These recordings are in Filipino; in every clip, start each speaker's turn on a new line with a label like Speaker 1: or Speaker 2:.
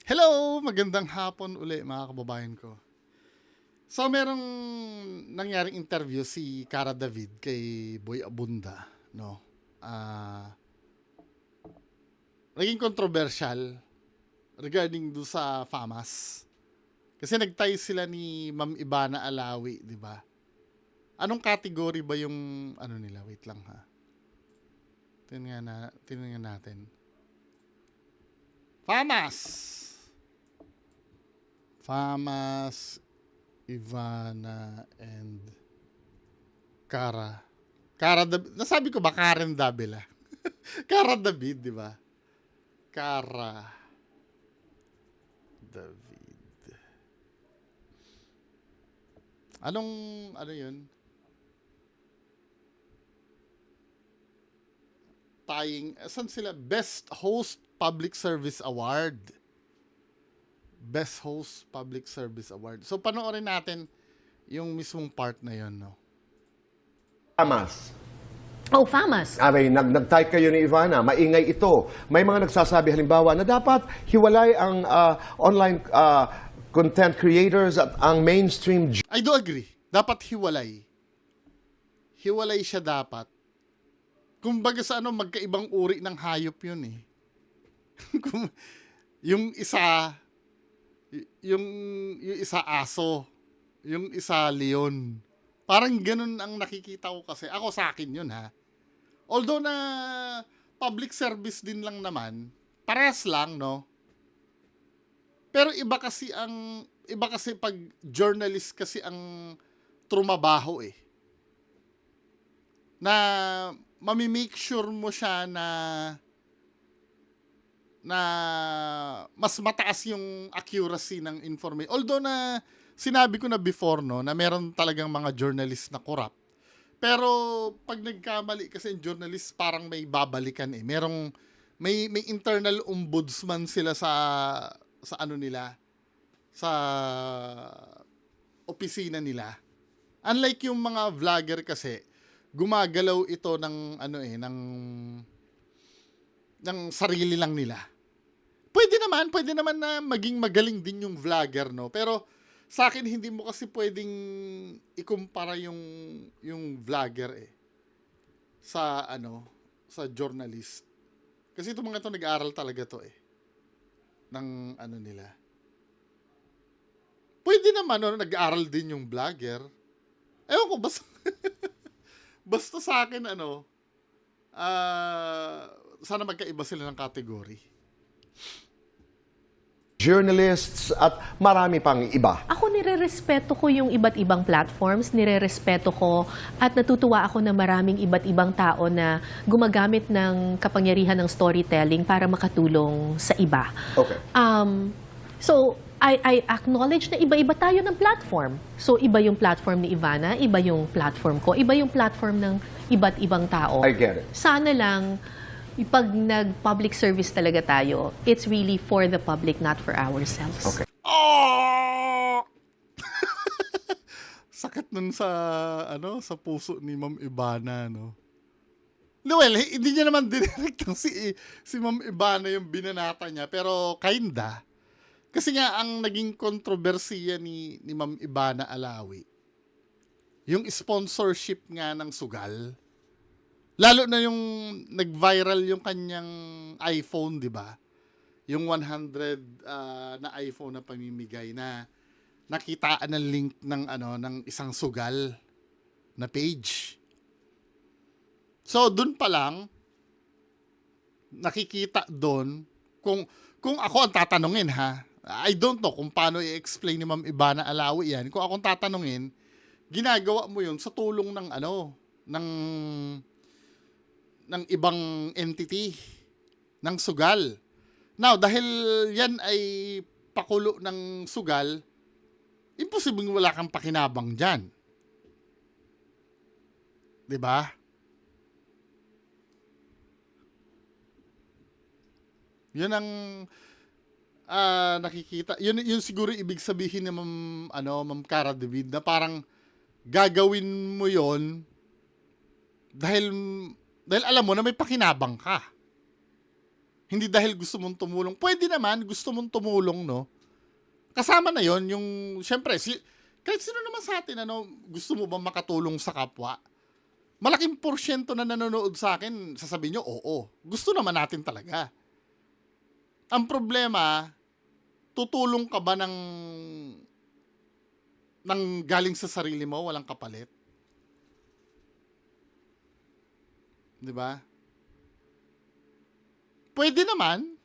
Speaker 1: Hello! Magandang hapon uli mga kababayan ko. So merong nangyaring interview si Cara David kay Boy Abunda, no? Ah, Naging controversial regarding do sa FAMAS. Kasi nagtayo sila ni Ma'am Ivana Alawi, di ba? Anong category ba yung ano nila? Wait lang ha. Tingnan natin. FAMAS. FAMAS, Ivana, and Cara. Cara David. Nasabi ko ba Karen Davila? Cara David, di ba? Cara David. Anong, ano yun? Saan sila? Best Host Public Service Award. Best Host Public Service Award. So, panoorin natin yung mismong part na yun, no?
Speaker 2: FAMAS.
Speaker 3: Oh, FAMAS.
Speaker 2: Nag-type kayo ni Ivana, maingay ito. May mga nagsasabi halimbawa na dapat hiwalay ang online content creators at ang mainstream.
Speaker 1: I do agree. Dapat hiwalay. Hiwalay siya dapat. Kumbaga sa ano, magkaibang uri ng hayop yun eh. yung isa, yung isa aso, yung isa leon. Parang ganun ang nakikita ko kasi. Ako sa akin yun ha. Although na public service din lang naman, parehas lang, no? Pero iba kasi pag journalist kasi ang trumabaho eh. Na mamimake sure mo siya na mas mataas yung accuracy ng information. Although na sinabi ko na before, no, na meron talagang mga journalist na corrupt. Pero pag nagkamali kasi yung journalist, parang may babalikan eh. May internal ombudsman sila sa ano nila, sa opisina nila. Unlike yung mga vlogger kasi, gumagalaw ito ng ano eh, ng sarili lang nila. Pwede naman na maging magaling din yung vlogger, no? Pero sa akin hindi mo kasi pwedeng ikumpara yung vlogger eh sa journalist. Kasi itong mga to nag-aral talaga to eh ng ano nila. Pwede naman no, nag-aral din yung vlogger. Ewan ko basta basta sa akin sana magkaiba sila ng category.
Speaker 2: Journalists at marami pang iba.
Speaker 3: Ako nirerespeto ko yung iba't ibang platforms, nirerespeto ko at natutuwa ako na maraming iba't ibang tao na gumagamit ng kapangyarihan ng storytelling para makatulong sa iba.
Speaker 2: Okay.
Speaker 3: So, I acknowledge na iba-iba tayo ng platform. So, iba yung platform ni Ivana, iba yung platform ko, iba yung platform ng iba't ibang tao.
Speaker 2: I get it.
Speaker 3: Sana lang, pag nag-public service talaga tayo, it's really for the public, not for ourselves.
Speaker 2: Okay.
Speaker 1: Oh! Sakit nun sa puso ni Ma'am Ivana, no? Well, hindi niya naman direktang si Ma'am Ivana yung binanata niya, pero kinda. Kasi nga, ang naging kontrobersiya ni Ma'am Ivana Alawi, yung sponsorship nga ng sugal. Lalo na yung nag-viral yung kanyang iPhone, di ba? Yung 100 na iPhone na pamimigay na nakitaan ng link ng isang sugal na page. So, dun pa lang, nakikita doon, kung ako ang tatanungin ha, I don't know kung paano i-explain ni Ma'am Ivana Alawi yan. Kung akong tatanungin, ginagawa mo yun sa tulong ng ibang entity, ng sugal. Now, dahil yan ay pakulo ng sugal, imposibleng wala kang pakinabang dyan. Diba? Yun ang nakikita. Yun siguro ibig sabihin ni Ma'am Cara David na parang gagawin mo yon dahil alam mo na may pakinabang ka. Hindi dahil gusto mong tumulong. Pwede naman, gusto mong tumulong, no? Kasama na yon yung, syempre, kahit sino naman sa atin, ano, gusto mo ba makatulong sa kapwa? Malaking porsyento na nanonood sa akin, sasabihin nyo, oo. Gusto naman natin talaga. Ang problema, tutulong ka ba ng galing sa sarili mo, walang kapalit? Di ba? Pwede naman.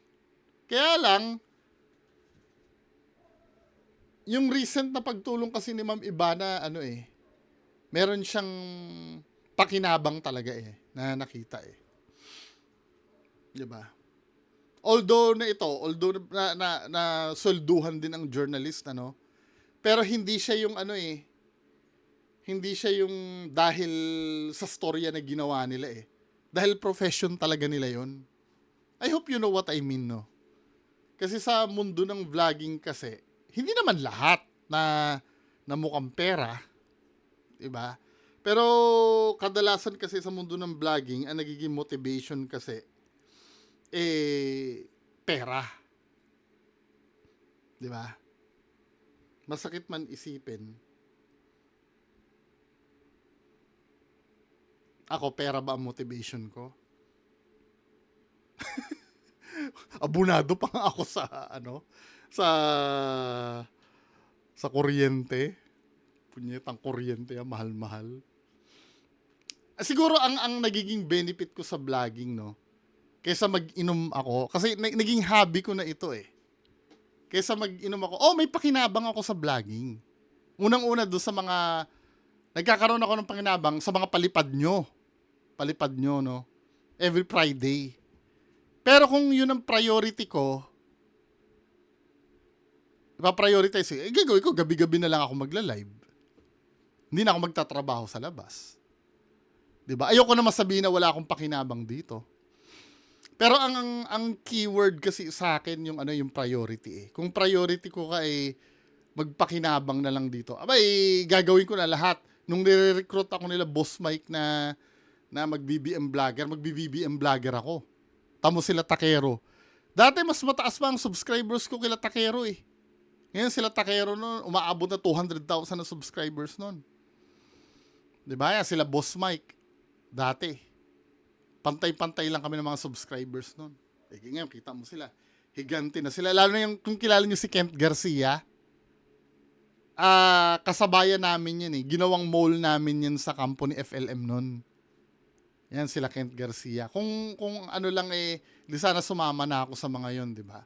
Speaker 1: Kaya lang, yung recent na pagtulong kasi ni Ma'am Ivana, meron siyang pakinabang talaga na nakita Di ba? Although na solduhan din ang journalist, pero hindi siya yung hindi siya yung dahil sa storya na ginawa nila Dahil profession talaga nila yon. I hope you know what I mean, no? Kasi sa mundo ng vlogging kasi, hindi naman lahat na mukhang pera, 'di ba? Pero kadalasan kasi sa mundo ng vlogging, ang nagiging motivation kasi pera. 'Di ba? Masakit man isipin. Ako, pera ba ang motivation ko? Abunado pa nga ako sa kuryente. Punyetang kuryente, mahal-mahal. Siguro ang nagiging benefit ko sa vlogging, no, kaysa mag-inom ako, kasi naging hobby ko na ito Kaysa mag-inom ako, may pakinabang ako sa vlogging. Unang-una doon sa mga, nagkakaroon ako ng pakinabang sa mga palipad nyo, no, every Friday. Pero kung yun ang priority ko, ipa-prioritize gagawin ko, gabi-gabi na lang ako magla-live. Hindi na ako magtatrabaho sa labas. 'Di ba? Ayoko na masabihin na wala akong pakinabang dito. Pero ang keyword kasi sa akin yung priority Kung priority ko magpakinabang na lang dito, gagawin ko na lahat. Nung nire-recruit ako nila Boss Mike na mag-BBM vlogger ako. Tamo sila Takero. Dati mas mataas pa ang subscribers ko kila Takero Ngayon sila Takero noon, umaabot na 200,000 na subscribers noon. 'Di ba? Yan sila Boss Mike. Dati. Pantay-pantay lang kami ng mga subscribers noon. Ngayon, kita mo sila. Higante na sila. Lalo na kung kilala niyo si Kent Garcia, kasabayan namin yan Ginawang mall namin yan sa kampo ni FLM noon. Yan sila Kent Garcia. Kung ano lang di sana sumama na ako sa mga yon, di ba?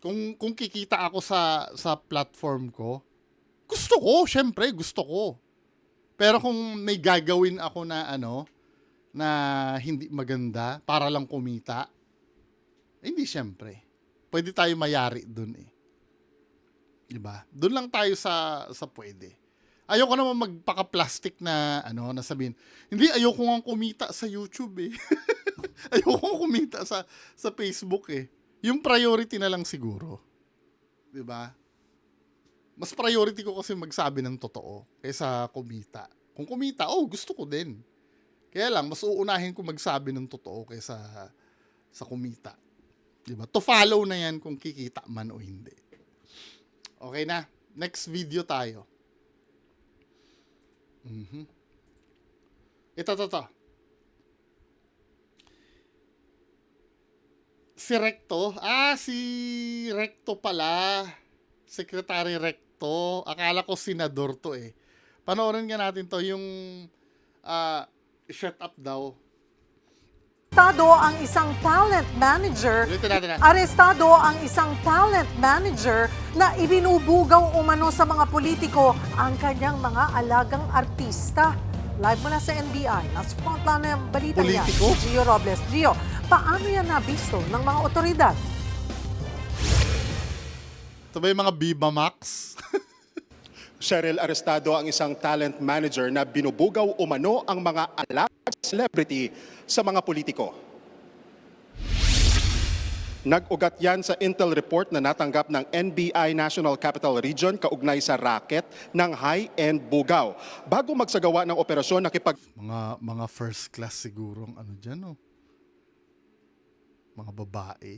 Speaker 1: Kung kikita ako sa platform ko, gusto ko, syempre, gusto ko. Pero kung may gagawin ako na na hindi maganda para lang kumita, hindi syempre. Pwede tayo mayari doon Di ba? Doon lang tayo sa pwede. Ayoko naman magpaka-plastic na na sabihin, hindi, ayoko nga kumita sa YouTube ayoko nga kumita sa Facebook Yung priority na lang siguro. 'Di ba? Mas priority ko kasi magsabi ng totoo kaysa kumita. Kung kumita, gusto ko din. Kaya lang, mas uunahin ko magsabi ng totoo kaysa sa kumita. 'Di ba? To follow na yan kung kikita man o hindi. Okay na. Next video tayo. Ito. Si Recto. Si Recto pala. Secretary Recto. Akala ko senador to Panoorin nga natin to. Yung shut up daw.
Speaker 4: Arestado ang isang talent manager.
Speaker 1: Ulitin natin
Speaker 4: Arestado ang isang talent manager na ibinubugaw umano sa mga politiko ang kanyang mga alagang artista. Live mula sa NBI, nasa frontline ng balita yan,
Speaker 1: Politiko?
Speaker 4: si Gio Robles. Gio, paano yan nabisto ng mga otoridad?
Speaker 1: Ito ba yung mga Viva Max?
Speaker 5: Cheryl, arestado ang isang talent manager na binubugaw umano ang mga alagang celebrity sa mga politiko. Nag-ugat yan sa intel report na natanggap ng NBI National Capital Region kaugnay sa racket ng high-end bugaw. Bago magsagawa ng operasyon,
Speaker 1: mga first class siguro ang dyan, Mga babae.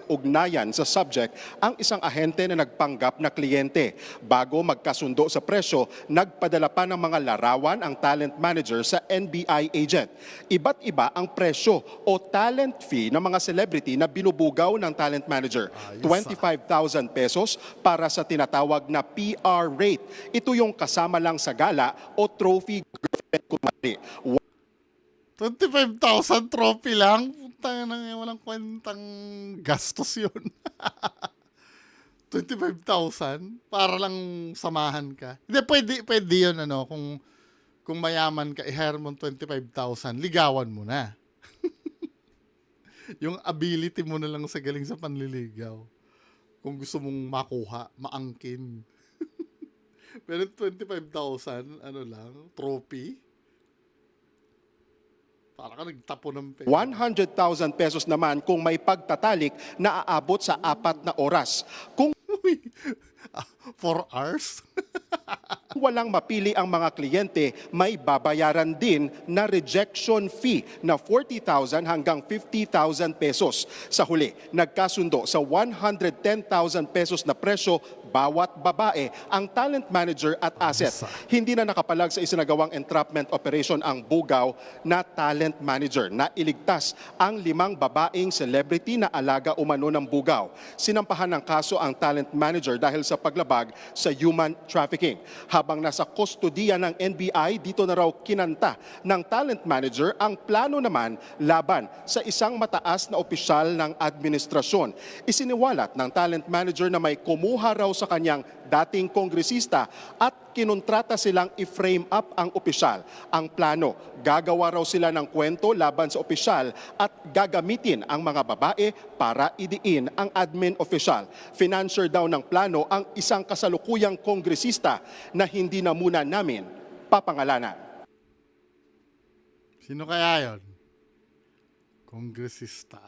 Speaker 5: Ugnayan sa subject ang isang ahente na nagpanggap na kliyente. Bago magkasundo sa presyo, nagpadala pa ng mga larawan ang talent manager sa NBI agent. Iba't iba ang presyo o talent fee ng mga celebrity na binubugaw ng talent manager. 25,000 pesos para sa tinatawag na PR rate. Ito yung kasama lang sa gala o trophy girlfriend kumari.
Speaker 1: 25,000 trophy lang? Putang na, walang kwentang gastos yun. 25,000 para lang samahan ka. Hindi, pwede yun, ano, kung mayaman ka, i-hire mo 25,000, ligawan mo na. Yung ability mo na lang sa galing sa panliligaw. Kung gusto mong makuha, maangkin. Pero 25,000, ano lang, trophy. Para ka nagtapo ng pera.
Speaker 5: 100,000 pesos naman kung may pagtatalik na aabot sa 4 na oras. Kung
Speaker 1: 4 hours?
Speaker 5: walang mapili ang mga kliyente, may babayaran din na rejection fee na 40,000 hanggang 50,000 pesos. Sa huli, nagkasundo sa 110,000 pesos na presyo bawat babae ang talent manager at asset. Hindi na nakapalag sa isinagawang entrapment operation ang bugaw na talent manager na iligtas ang 5 babaeng celebrity na alaga umano ng bugaw. Sinampahan ng kaso ang talent manager dahil sa paglabag sa human trafficking. Habang nasa kustodiya ng NBI, dito na raw kinanta ng talent manager ang plano naman laban sa isang mataas na opisyal ng administrasyon. Isiniwalat ng talent manager na may kumuha raw sa kanyang dating kongresista at kinontrata silang i-frame up ang opisyal. Ang plano, gagawa raw sila ng kwento laban sa opisyal at gagamitin ang mga babae para idiin ang admin opisyal. Financier daw ng plano ang isang kasalukuyang kongresista na hindi na muna namin papangalanan.
Speaker 1: Sino kaya yon? Kongresista.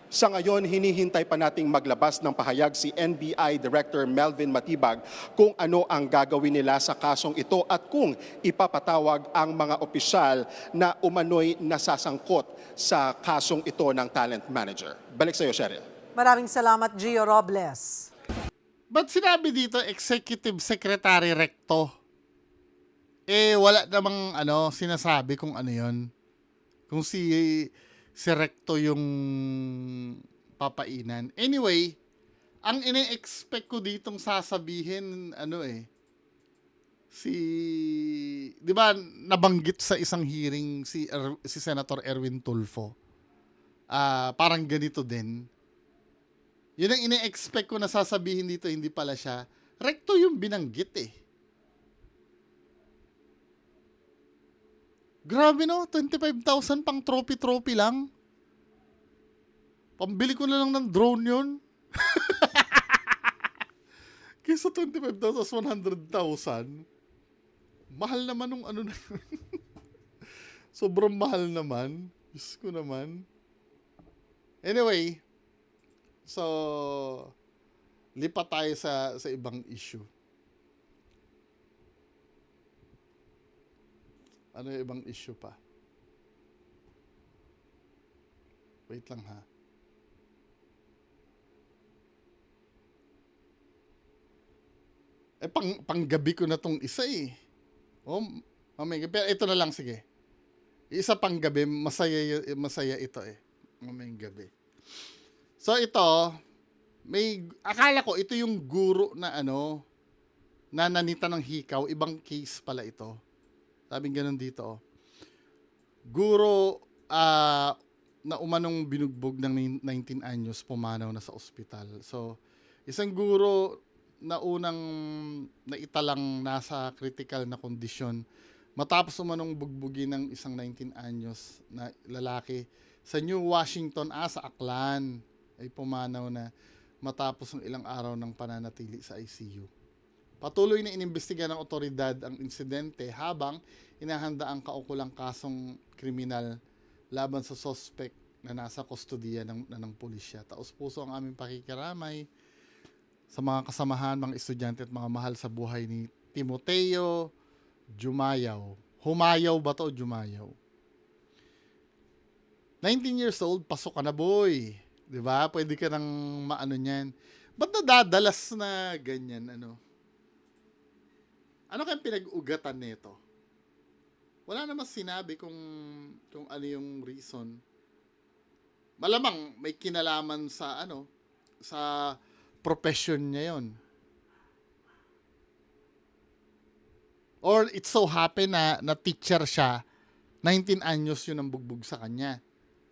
Speaker 5: Sa ngayon, hinihintay pa nating maglabas ng pahayag si NBI Director Melvin Matibag kung ano ang gagawin nila sa kasong ito at kung ipapatawag ang mga opisyal na umano'y nasasangkot sa kasong ito ng talent manager. Balik sa iyo, Cheryl.
Speaker 4: Maraming salamat, Gio Robles.
Speaker 1: Ba't sinabi dito Executive Secretary Recto? Wala namang sinasabi kung ano yon. Kung si Recto yung papainan. Anyway, ang ine-expect ko ditong sasabihin, di ba nabanggit sa isang hearing si Senator Erwin Tulfo. Parang ganito din. Yun ang ine-expect ko na sasabihin dito, hindi pala siya. Recto yung binanggit eh. Grabe no, 25,000 pang trophy lang. Pambili ko na lang ng drone yun. Kaysa 25,000, 100,000. Mahal naman nung na yun. Sobrang mahal naman. Diyos ko naman. Anyway, so, lipat tayo sa ibang issue. Ano yung ibang issue pa? Wait lang ha. Panggabi ko na tong isa eh. Mamayang gabi. Pero ito na lang, sige. Isa pang gabi, masaya ito eh. Mamayang gabi. So ito, akala ko ito yung guro na na nanita ng hikaw. Ibang case pala ito. Sabing ganun dito. Guro na umanong binugbog ng 19 anyos, pumanaw na sa ospital. So, isang guro na unang naitalang nasa critical na kondisyon matapos umanong bugbugin ng isang 19 anyos na lalaki sa New Washington, sa Aklan, ay pumanaw na matapos ng ilang araw ng pananatili sa ICU. Patuloy na inimbestiga ng otoridad ang insidente habang inahanda ang kaukulang kasong kriminal laban sa suspect na nasa kustodiya ng pulisya. Taos-puso ang aming pakikiramay sa mga kasamahan, mga estudyante at mga mahal sa buhay ni Timoteo Jumayaw. Humayaw ba to o Jumayaw? 19 years old, pasok ka na, boy. 'Di ba? Pwede ka nang maano niyan. Ba't nadadalas na ganyan, ano? Ano kayang pinag-ugatan nito? Wala namang sinabi kung ano yung reason. Malamang may kinalaman sa ano, sa profession niya 'yon. Or it so happen na teacher siya, 19 anyos yun ang bugbog sa kanya.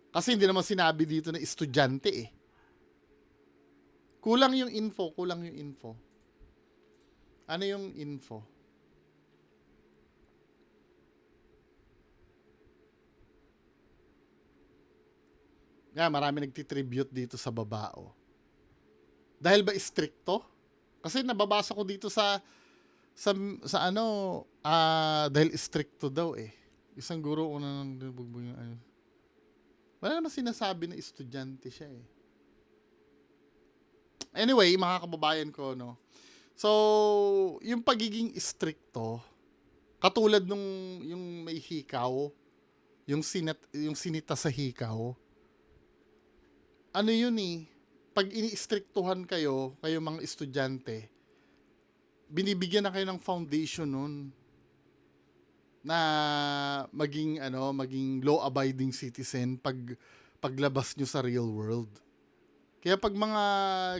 Speaker 1: Kasi hindi naman sinabi dito na estudyante eh. Kulang yung info. Ano yung info? Marami nagtitribute dito sa babao. Dahil ba stricto? Kasi nababasa ko dito sa ano, dahil stricto daw eh. Isang guro una nang bugbog yung ano. Wala naman sinasabi na estudyante siya eh. Anyway, mga kababayan ko, no. So, yung pagiging stricto, katulad nung yung may hikaw, yung sinita sa hikaw, ano yun eh, pag ini-strictuhan kayo mga estudyante, binibigyan na kayo ng foundation nun na maging law-abiding citizen paglabas nyo sa real world. Kaya pag mga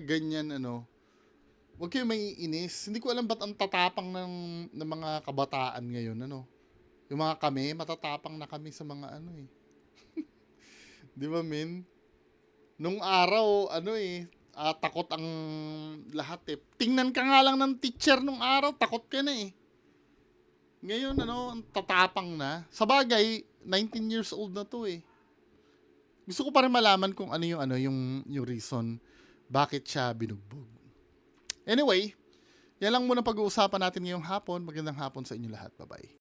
Speaker 1: ganyan huwag kayo maiinis. Hindi ko alam ba't ang tatapang ng mga kabataan ngayon, Yung mga kami, matatapang na kami sa mga Di ba, min? Nung araw, takot ang lahat eh. Tingnan ka nga lang ng teacher nung araw, takot ka na eh. Ngayon, ang tatapang na. Sa bagay, 19 years old na to eh. Gusto ko pa rin malaman kung ano yung reason bakit siya binugbog. Anyway, yan lang muna pag-uusapan natin ngayong hapon. Magandang hapon sa inyo lahat. Bye-bye.